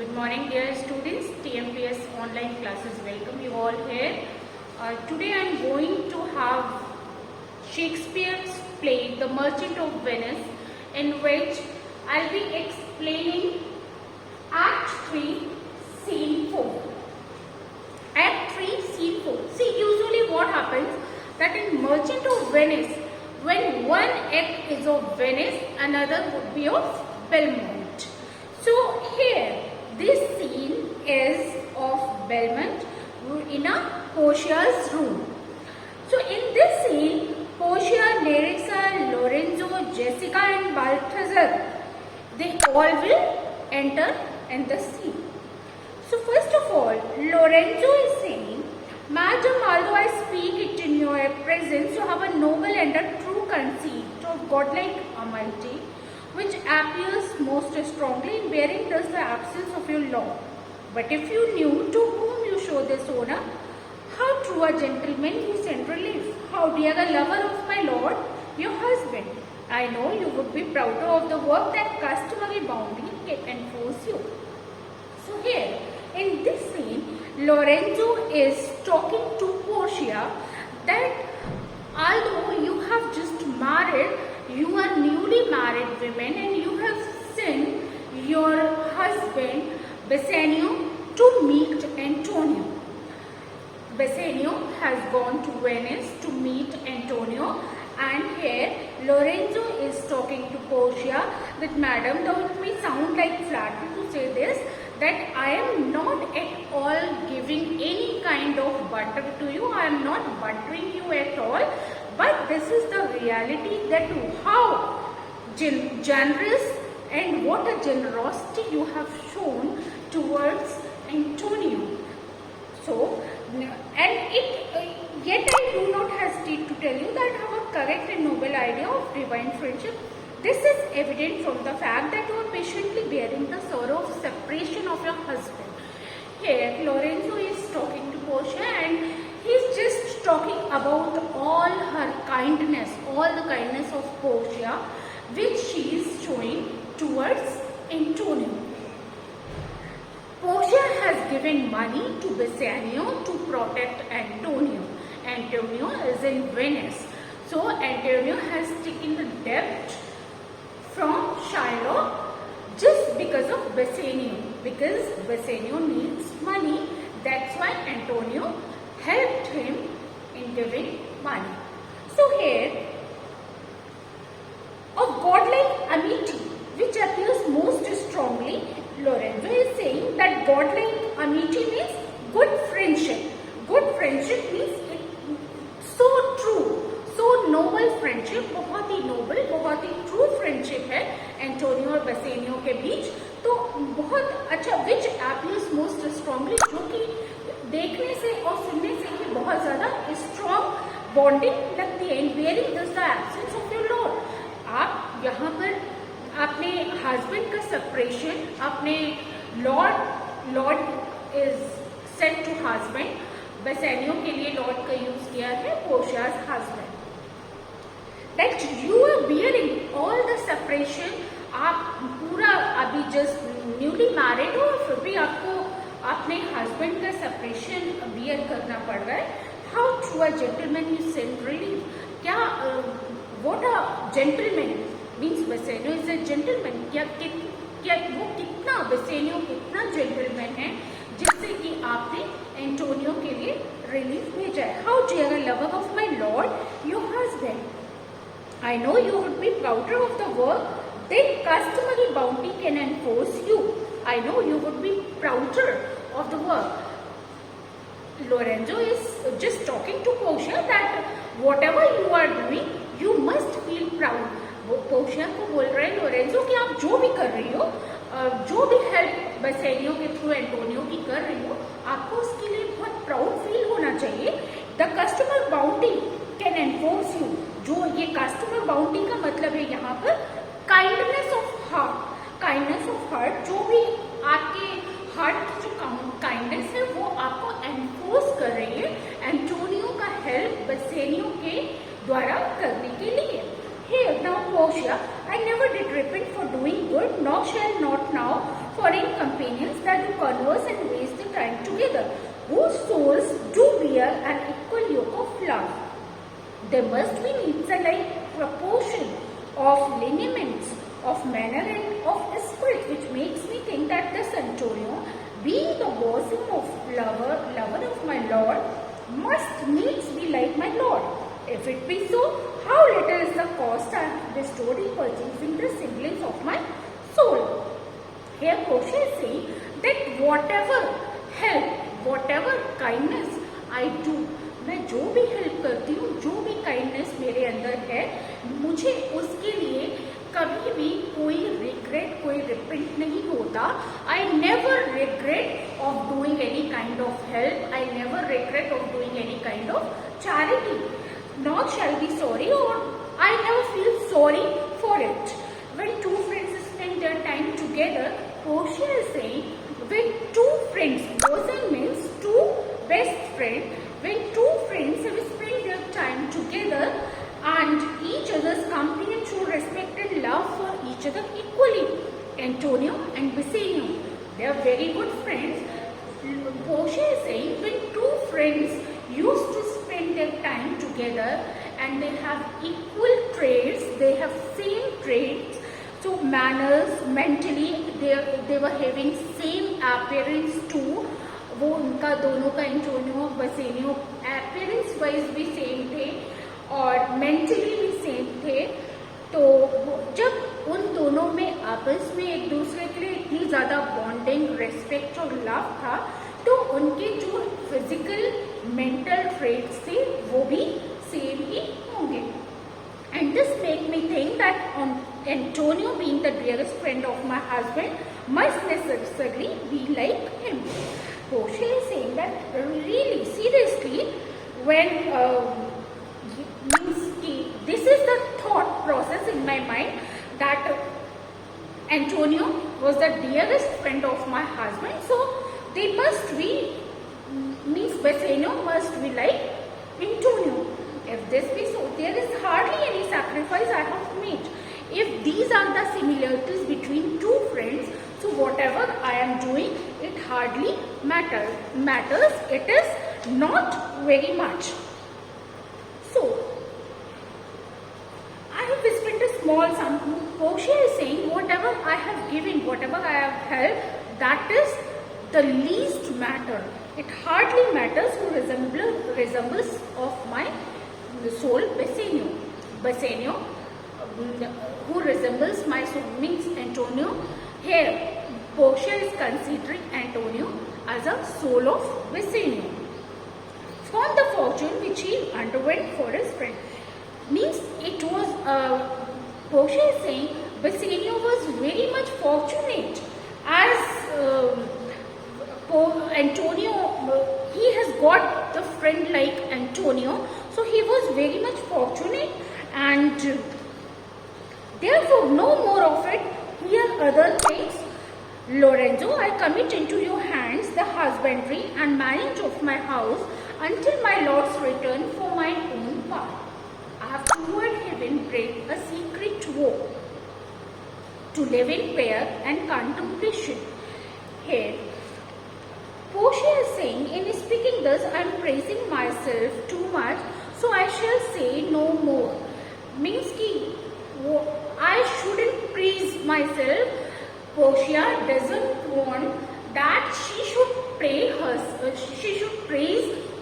Good morning, dear students. TMPS online classes welcome you all here. Today I am going to have Shakespeare's play The Merchant of Venice, in which I will be explaining Act 3, Scene 4. Act 3, Scene 4. See, usually what happens that in Merchant of Venice, when one act is of Venice, another would be of Belmont. So here, this scene is of Belmont in a Portia's room. So in this scene, Portia, Nerissa, Lorenzo, Jessica and Balthazar, they all will enter in the scene. So first of all, Lorenzo is saying, Madam, although I speak it in your presence, you have a noble and a true conceit of godlike Almighty, which appears most strongly in bearing thus the absence of your law. But if you knew to whom you show this honor, how true a gentleman you send relief, how dear a lover of my lord, your husband, I know you would be prouder of the work that customary bounty can enforce you. So here, in this scene, Lorenzo is talking to Portia that although you have just married, you are newly married women and you have sent your husband Bassanio to meet Antonio. Bassanio has gone to Venice to meet Antonio, and here Lorenzo is talking to Portia that, Madam, though it may sound like flattery to say this, that I am not at all giving any kind of butter to you, I am not buttering you at all, but this is the reality that how generous and what a generosity you have shown towards Antonio. So, yet I do not hesitate to tell you that I have a correct and noble idea of divine friendship. This is evident from the fact that you are patiently bearing the sorrow of separation of your husband. Here, Lorenzo is talking to Portia and he is just talking about all her kindness, all the kindness of Portia, which she is showing towards Antonio. Portia has given money to Bassanio to protect Antonio. Antonio is in Venice. So, Antonio has taken the debt from Shylock just because of Bassanio. Because Bassanio needs money. That's why Antonio helped him in giving money. So here, of godlike amity, which appears most strongly, Lorenzo is saying that godlike amity means good friendship. Good friendship means so true, so noble friendship, बहुत ही noble, बहुत ही true friendship है Antonio और बसेनियो के बीच. तो बहुत अच्छा, which appears most strongly, जो कि देखने से और सुनने से ही बहुत ज़्यादा strong bonding लगती है. In bearing thus the absence of your lord, आप यहाँ पर अपने हस्बैंड का सेपरेशन, अपने lord is set to husband, Bassanio के लिए लॉर्ड का यूज किया है, Portia's husband. That you are bearing all the separation, आप पूरा अभी जस्ट न्यूली मैरिड हो और फिर भी आपको अपने हस्बैंड का सेपरेशन बियर करना पड़ रहा है. How true a gentleman you send relief. क्या what a gentleman means Bassanio is a gentleman. क्या वो कितना Bassanio कितना जेंटलमैन है जिससे कि आपने एंटोनियो के लिए रिलीफ भेजा है. How dear a lover of my lord your husband, I know you would be prouder of the work that customary bounty can enforce you. I know you would be prouder of the work. Lorenzo is just talking to Portia that whatever you are doing, you must feel proud. वो Portia को बोल रहे हैं Lorenzo कि आप जो भी कर रही हो, जो भी हेल्प बसेनियो के थ्रू एंटोनियो की कर रही हो, आपको उसके लिए बहुत प्राउड फील होना चाहिए. The customer bounty can enforce you. जो ये कस्टमर बाउंटी का मतलब है यहाँ पर kindness of heart. Kindness of heart, जो भी आपके हार्ट की जो काइंडनेस है वो आपको एनफोर्स कर रही है एंटोनियो का हेल्प बसेनियो के द्वारा करने के लिए. Here now Portia, I never did repent for doing good, nor shall not now, for in companions that do converse and waste the time together, whose souls do bear an equal yoke of love. There must be needs a like proportion of lineaments, of manner and of spirit, which makes me think that this Antonio, being the bosom of lover of my Lord, must needs be like my Lord. If it be so, how little is the cost I have bestowed in purchasing the siblings of my soul. Here Portia is saying that whatever help, whatever kindness I do, मैं जो भी help करती हूँ, जो भी kindness मेरे अंदर है, मुझे उसके लिए कभी भी कोई रिग्रेट, कोई रिपेंट नहीं होता. I never regret of doing any kind of help. I never regret of doing any kind of charity. Nor shall be sorry, or I never feel sorry for it. When two friends spend their time together, Portia is saying, when two friends, bosom means two best friends, when two friends have spent their time together and each other's company and show respect and love for each other equally. Antonio and Bassanio, they are very good friends. Portia is saying, when two friends used to spend their time together and they have equal traits, they have same traits, so manners, mentally they were having same appearance too. वो उनका दोनों का Antonio बसेनियो appearance wise भी same थे और mentally भी same थे. तो जब उन दोनों में आपस में एक दूसरे के लिए इतनी ज़्यादा बॉन्डिंग, रेस्पेक्ट और लव था, तो उनके जो फिजिकल मेंटल ट्रेट्स थे वो भी सेम ही होंगे. And this make me think that Antonio, being the dearest friend of my husband, must necessarily be like him. Portia is saying that really, seriously, when this is the thought process in my mind that Antonio was the dearest friend of my husband, so they must be, means Bassanio must be like Antonio. If this be so, there is hardly any sacrifice I have made. If these are the similarities between two friends, so whatever I am doing, it hardly matters. It is not very much. So, I have spent a small sum. Portia is saying, whatever I have given, whatever I have helped, that is the least matter. It hardly matters who resembles of my soul, Bassanio, who resembles my soul, means Antonio. Here, Portia is considering Antonio as a soul of Bassanio. From the fortune which he underwent for his friend, means it was, Portia is saying, Bassanio was very much fortunate as Antonio, he has got the friend like Antonio, so he was very much fortunate, and therefore no more of it. Here other things. Lorenzo, I commit into your hands the husbandry and manage of my house until my Lord's return for my own part. I have toward heaven prayed a secret vow to live in prayer and contemplation. Here Portia is saying, in speaking thus, I am praising myself too much, so I shall say no more. Means ki, I shouldn't praise myself. Portia doesn't want that she should praise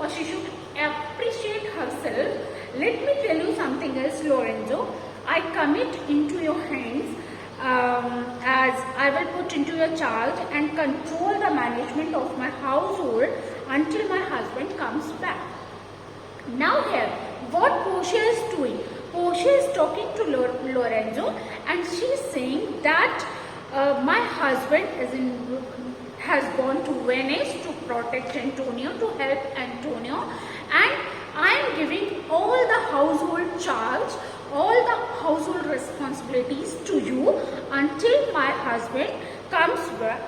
or she should appreciate herself. Let me tell you something else, Lorenzo. I commit into your hands as I will put into your charge and control the management of my household until my husband comes back. Now here, what Portia is doing? Portia is talking to Lorenzo and she is saying that my husband has gone to Venice to protect Antonio, to help Antonio, and I am giving all the household charge, all the household responsibilities to you until my husband comes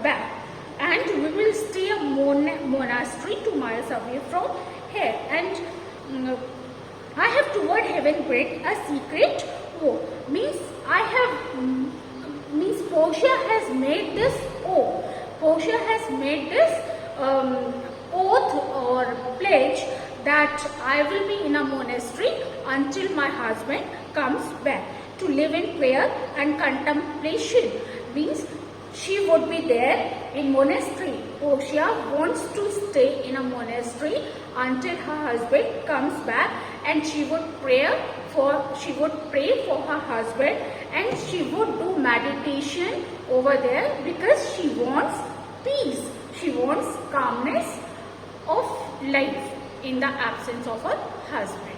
back, and we will stay a monastery 2 miles away from here, and I have toward heaven prayed a secret vow. Means Portia has made this oath. Portia has made this oath or pledge that I will be in a monastery until my husband comes back, to live in prayer and contemplation. Means she would be there in monastery. Portia wants to stay in a monastery until her husband comes back, and she would pray for her husband, and she would do meditation over there because she wants peace. She wants calmness of life in the absence of her husband.